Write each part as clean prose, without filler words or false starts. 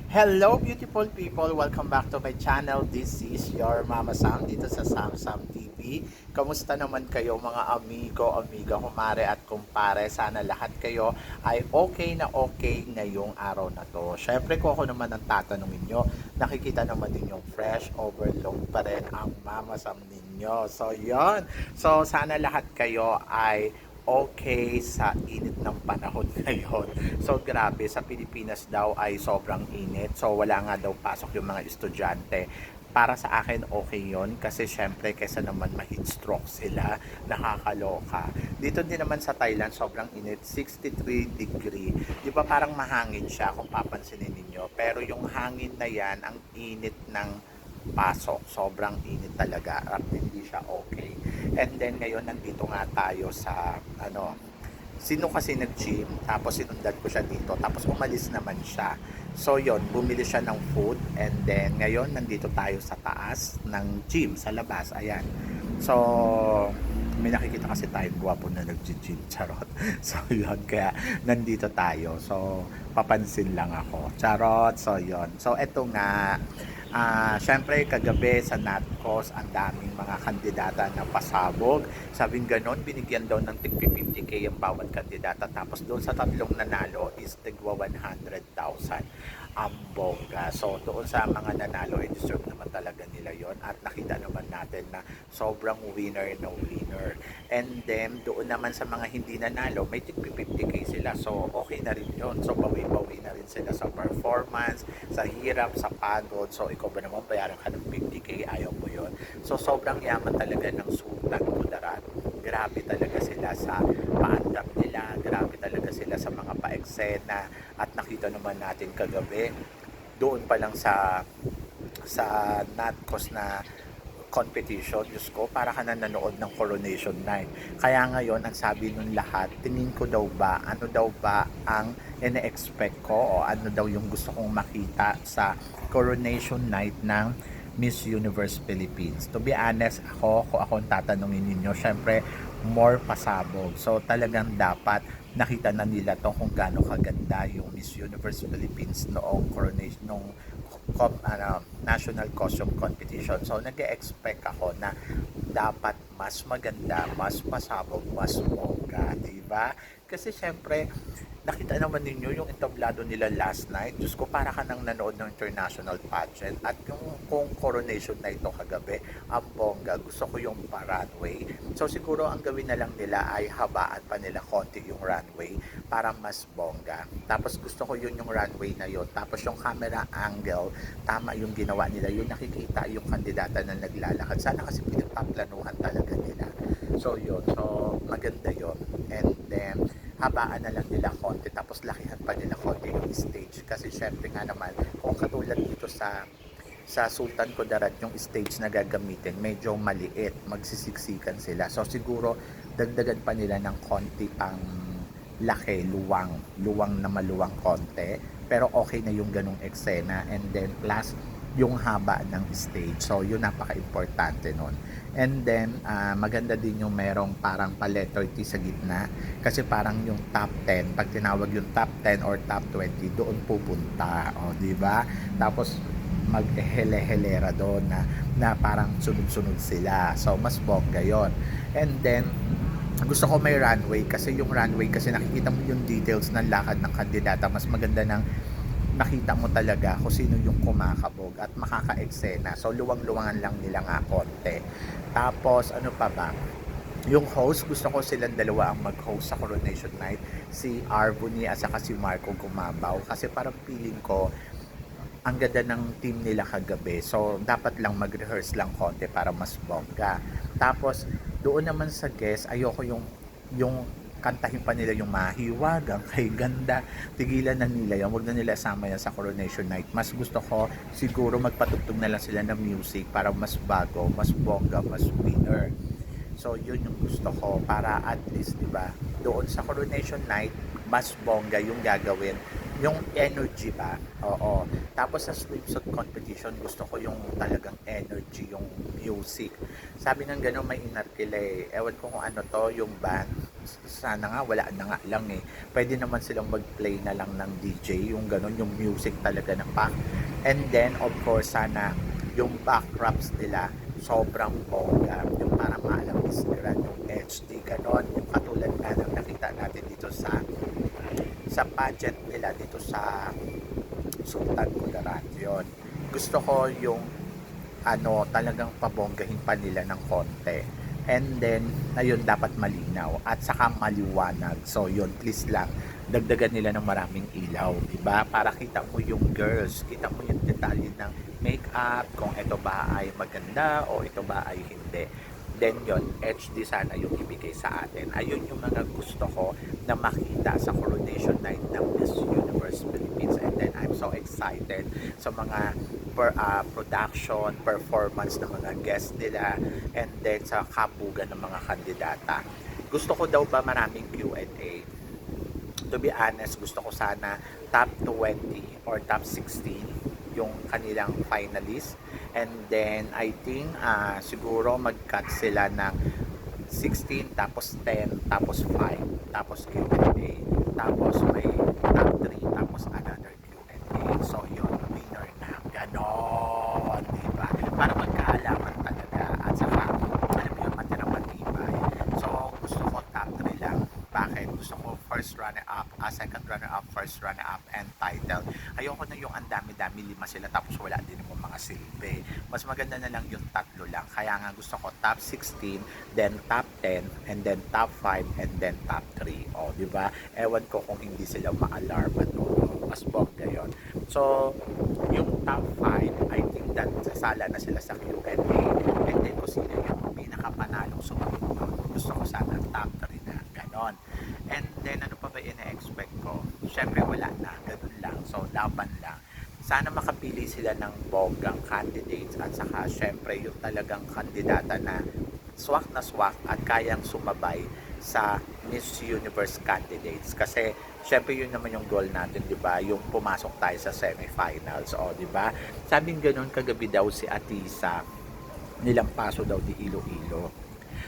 Hello beautiful people! Welcome back to my channel. This is your Mama Sam dito sa Sam Sam TV. Kamusta naman kayo mga amigo, amiga, kumare at kumpare? Sana lahat kayo ay okay na okay ngayong araw na to. Syempre kung ako naman ang tatanungin nyo, nakikita naman din yung fresh overload pa rin ang Mama Sam ninyo. So yon. So sana lahat kayo ay okay sa init ng panahon ngayon. So grabe, sa Pilipinas daw ay sobrang init. So wala nga daw pasok yung mga estudyante. Para sa akin okay yon kasi syempre kesa naman ma-heat stroke sila, nakakaloka. Dito din naman sa Thailand sobrang init, 63 degree. Di ba parang mahangin siya kung papansinin ninyo. Pero yung hangin na yan, ang init ng pasok. Sobrang init talaga at hindi siya okay. And then ngayon nandito nga tayo sa sino kasi nag-gym tapos sinundan ko siya dito tapos umalis naman siya. So yon, bumili siya ng food and then ngayon nandito tayo sa taas ng gym sa labas. Ayan. So may nakikita kasi tayo gwapo na nag-gym, charot. So yun, kaya nandito tayo. So papansin lang ako, charot. So yun, so eto nga. Syempre kagabi sa NATCOS ang daming mga kandidata na pasabog. Sabing ganon, binigyan daw ng tig 50k ang bawat kandidata. Tapos doon sa tatlong nanalo is tigwa 100,000 ang bongga. So doon sa mga nanalo, deserve naman talaga nila yon. At nakita naman natin na sobrang winner na winner. And then doon naman sa mga hindi nanalo, may tig 50k sila. So okay na rin yon. So bawi-bawi na rin sila sa performance, sa hirap, sa pagod. So ikaw ba naman bayaran ka ng 50k, ayaw mo yon. So sobrang yaman talaga ng Sultan Kudarat. Grabe talaga sila sa paandam nila, grabe talaga sila sa mga paeksena. At nakita naman natin kagabi doon pa lang sa NATCOS na competition, Diyos ko, para ka na nanood ng Coronation Night. Kaya ngayon, ang sabi nun lahat, tingin ko daw ba, ano daw ba ang ine-expect ko o ano daw yung gusto kong makita sa Coronation Night ng Miss Universe Philippines. To be honest, kung ako ang tatanungin ninyo, syempre, more pasabog. So, talagang dapat nakita na nila to kung gaano kaganda yung Miss Universe Philippines noong coronation, noong national costume competition. So nag-expect ako na dapat mas maganda, mas pasabog, mas bongga, di ba? Kasi syempre, nakita naman ninyo yung entablado nila last night. Diyos ko, para ka nang nanood ng international pageant. At yung kung coronation na ito kagabi, ang bongga, gusto ko yung pa-runway. So siguro ang gawin na lang nila ay habaan pa nila konti yung runway para mas bongga. Tapos gusto ko yun yung runway na yun. Tapos yung camera angle, tama yung ginawa nila. Yung nakikita yung kandidata na naglalakad. Sana kasi pinagpaplanuhan talaga nila. So yun, so maganda yun. And then, habaan na lang nila konti tapos lakihan pa nila konti yung stage kasi syempre nga naman kung katulad dito sa Sultan Kudarat yung stage na gagamitin medyo maliit, magsisiksikan sila, so siguro dagdagan pa nila ng konti pang laki, luwang na maluwang konti, pero okay na yung ganong eksena. And then plus yung haba ng stage. So, yun napaka-importante nun. And then, maganda din yung merong parang pa-letter T sa gitna. Kasi parang yung top 10, pag tinawag yung top 10 or top 20, doon pupunta. O, di ba? Tapos, mag-hele-helera doon na parang sunod-sunod sila. So, mas bongga yon. And then, gusto ko may runway kasi yung runway kasi nakikita mo yung details ng lakad ng kandidata. Mas maganda ng nakita mo talaga kung sino yung kumakabog at makaka-eksena. So, luwang-luwangan lang nila nga konti. Tapos, ano pa ba? Yung host, gusto ko silang dalawa ang mag-host sa Coronation Night. Si Arboni at saka si Marco Gumabaw. Kasi parang feeling ko, ang ganda ng team nila kagabi. So, dapat lang mag-rehearse lang konti para mas bongga. Tapos, doon naman sa guest, ayoko yung kantahin pa nila yung mahiwag, ang kay ganda, tigilan na nila yan, huwag na nila sama yan sa Coronation Night. Mas gusto ko siguro magpatugtog na lang sila ng music para mas bago, mas bongga, mas winner. So yun yung gusto ko para at least, di ba, doon sa Coronation Night mas bongga yung gagawin, yung energy ba, oo. Tapos sa swimsuit competition gusto ko yung talagang energy, yung music. Sabi ng gano'n may inarkila eh, ewan ko kung ano to, yung band. sana nga wala na nga lang eh. Pwede naman silang mag-play na lang ng DJ, yung ganun, yung music talaga na pack. And then, of course, sana yung backdrops nila sobrang bongga, yung parang maalam isliran, yung HD, ganon, yung katulad na ng nakita natin dito sa pageant nila dito sa Sultan Kudarat. Yun, gusto ko yung talagang pabonggahin pa nila ng konti. And then, ayun, dapat malinaw at saka maliwanag. So, yun, please lang, dagdagan nila ng maraming ilaw, diba? Para kita mo yung girls, kita mo yung detalye ng makeup, kung ito ba ay maganda o ito ba ay hindi. Then yun, HD sana yung ibigay sa atin. Ayun yung mga gusto ko na makita sa coronation night ng Miss Universe Philippines. And then I'm so excited sa mga production, performance ng mga guests nila, and then sa kabugan ng mga kandidata. Gusto ko daw ba maraming Q&A? To be honest, gusto ko sana top 20 or top 16 yung kanilang finalists. And then, I think siguro mag-cut sila ng 16, tapos 10, tapos 5, tapos Q&A, tapos may top 3, tapos another Q&A. So, yun, winner na. Ganon, diba? Para magkaalaman talaga. At saka, alam mo yung matirang matibay. So, gusto ko top 3 lang. Bakit? Gusto ko first runner-up, second runner-up, first runner-up, and title. Ayoko na yung ang dami-dami, 5 sila, tapos wala din yung mga silbi. Mas maganda na lang yung 3 lang. Kaya nga gusto ko top 16, then top 10, and then top 5, and then top 3. O, di ba? Ewan ko kung hindi sila ma-alarm at mas bongga yun. So, yung top 5, I think that sasala na sila sa Q&A. And then kung sino yung pinakapanalong sumagot doon, gusto ko sana top 3 na. Ganon. And then, ano pa ba ina-expect ko? Siyempre, wala na. Ganun lang. So, laban lang. Sana makapili sila ng bonggang candidates at saka, siyempre, yung talagang kandidata na swak at kayang sumabay sa Miss Universe candidates. Kasi, siyempre, yun naman yung goal natin, di ba? Yung pumasok tayo sa semifinals. O, di ba? Sabing ganun kagabi daw si Atisa, nilang paso daw di Iloilo.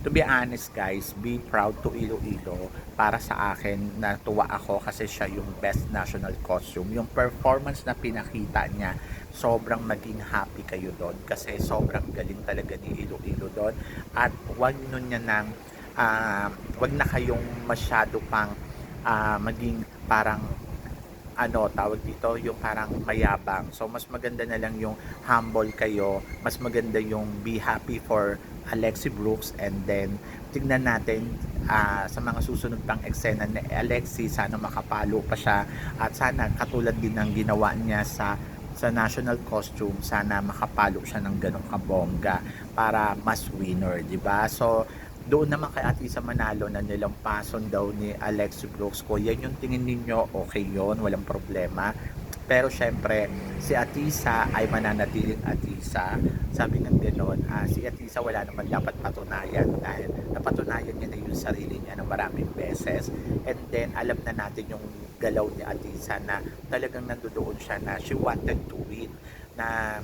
To be honest guys, be proud to Iloilo. Para sa akin, natuwa ako kasi siya yung best national costume. Yung performance na pinakita niya, sobrang maging happy kayo doon kasi sobrang galing talaga ni Iloilo doon. At wag nun niya nang wag na kayong masyado pang maging parang tawag dito, yung parang mayabang. So, mas maganda na lang yung humble kayo. Mas maganda yung be happy for Alexi Brooks, and then tignan natin sa mga susunod pang eksena ni Alexi, sana makapalo pa siya at sana katulad din ng ginawa niya sa national costume, sana makapalo siya ng ganong kabongga para mas winner, di ba? So, doon naman kay Atisa Manalo na nilampason daw ni Alexi Brooks ko, yan yung tingin ninyo, okay yon, walang problema. Pero syempre, si Atisa ay mananatiling Atisa. Sabi ng gano'n, si Atisa wala naman dapat patunayan dahil napatunayan niya na yung sarili niya ng maraming beses. And then, alam na natin yung galaw ni Atisa na talagang nandoon siya na she wanted to win. Na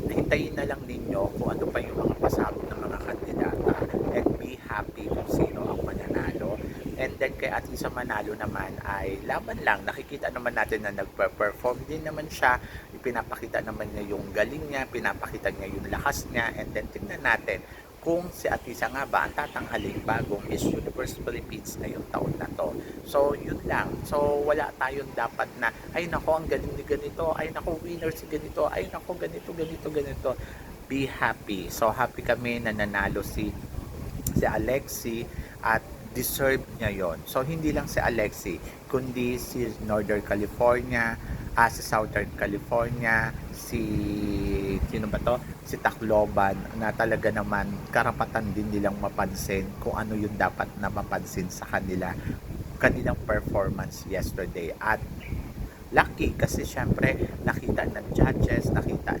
hintayin na lang ninyo kung ano pa yung mga pasabog ng mga kandidata and be happy kung sino ang mananalo. And then kay Atisa Manalo naman ay laban lang. Nakikita naman natin na nagpe-perform din naman siya. Pinapakita naman niya yung galing niya, pinapakita niya yung lakas niya. And then tingnan natin kung si Atisa nga ba ang tatanghaling bagong Miss Universe Philippines ngayong taon na to. So, yun lang. So, wala tayong dapat na, ay nako, ang galing ni ganito, ay nako, winner si ganito, ay nako, ganito. Be happy. So, happy kami na nanalo si Alexi at deserve niya yon. So, hindi lang si Alexi, kundi si Northern California, si Southern California, sino ba to? Si Tacloban, na talaga naman karapatan din nilang mapansin kung ano yung dapat na mapansin sa kanilang performance yesterday. At lucky kasi syempre nakita ng judges, nakita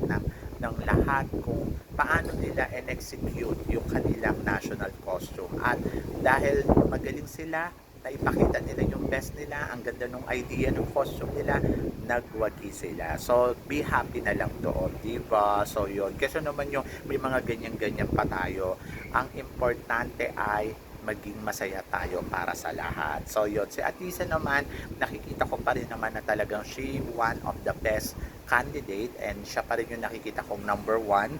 ng lahat kung paano nila in-execute yung kanilang national costume. At dahil magaling sila, na ipakita nila yung best nila, ang ganda ng idea ng costume nila, nagwagi sila. So, be happy na lang doon, diba? So, yun. Kasi naman yung may mga ganyan-ganyan pa tayo. Ang importante ay maging masaya tayo para sa lahat. So yun, si Atisa naman, nakikita ko pa rin naman na talagang she one of the best candidate and siya pa rin yung nakikita kong number one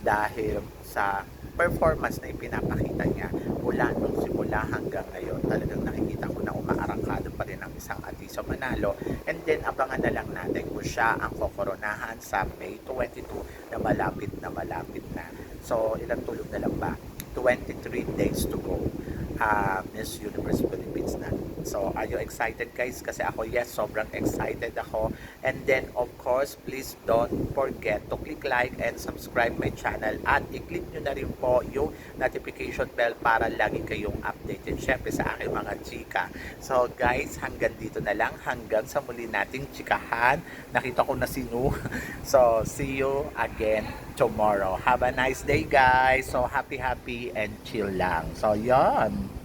dahil sa performance na ipinapakita niya mula nung simula hanggang ngayon. Talagang nakikita ko na umaarangkado pa rin ang isang Atisa Manalo, and then abangan na lang natin kung siya ang kokoronahan sa May 22 na malapit na. So ilang tulog na lang ba? 23 days to go. Miss Universe Philippines na. So, are you excited guys? Kasi ako, yes, sobrang excited ako. And then, of course, please don't forget to click like and subscribe my channel. At i-click nyo na rin po yung notification bell para lagi kayong updated. Syempre sa aking mga chika. So, guys, hanggang dito na lang. Hanggang sa muli nating chikahan. Nakita ko na si Nu. So, see you again tomorrow. Have a nice day, guys. So, happy and chill lang. So, yon.